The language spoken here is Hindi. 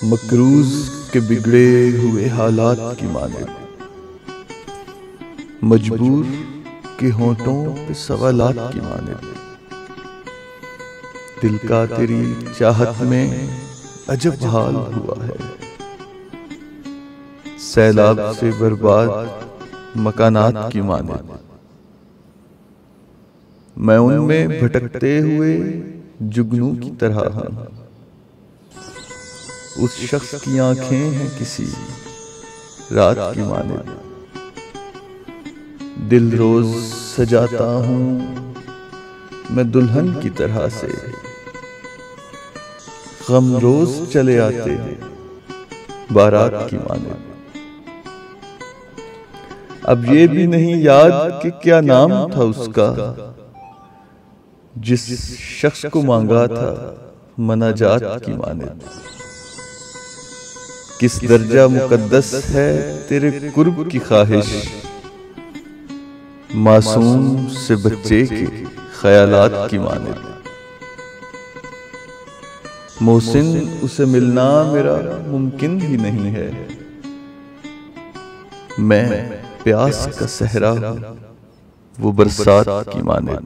मकरूज के बिगड़े हुए हालात की माने, मजबूर के होंठों पे सवालात की माने, दिल का तेरी चाहत में अजब हाल हुआ है। सैलाब से बर्बाद मकानात की माने, मैं उनमें भटकते हुए जुगनू की तरह हूं। उस शख्स की आंखें हैं किसी रात की माने, दिल रोज सजाता हूं मैं दुल्हन की तरह से, गम रोज चले आते हैं बारात की माने। अब ये भी नहीं याद कि क्या नाम था उसका, जिस शख्स को मांगा था मनाजात की माने। किस दर्जा मुकद्दस है तेरे कुर्ब की ख्वाहिश, मासूम से बच्चे के ख्यालात की माने। मोहसिन उसे मिलना मेरा मुमकिन ही नहीं है, मैं प्यास का सहरा हूं वो बरसात की माने।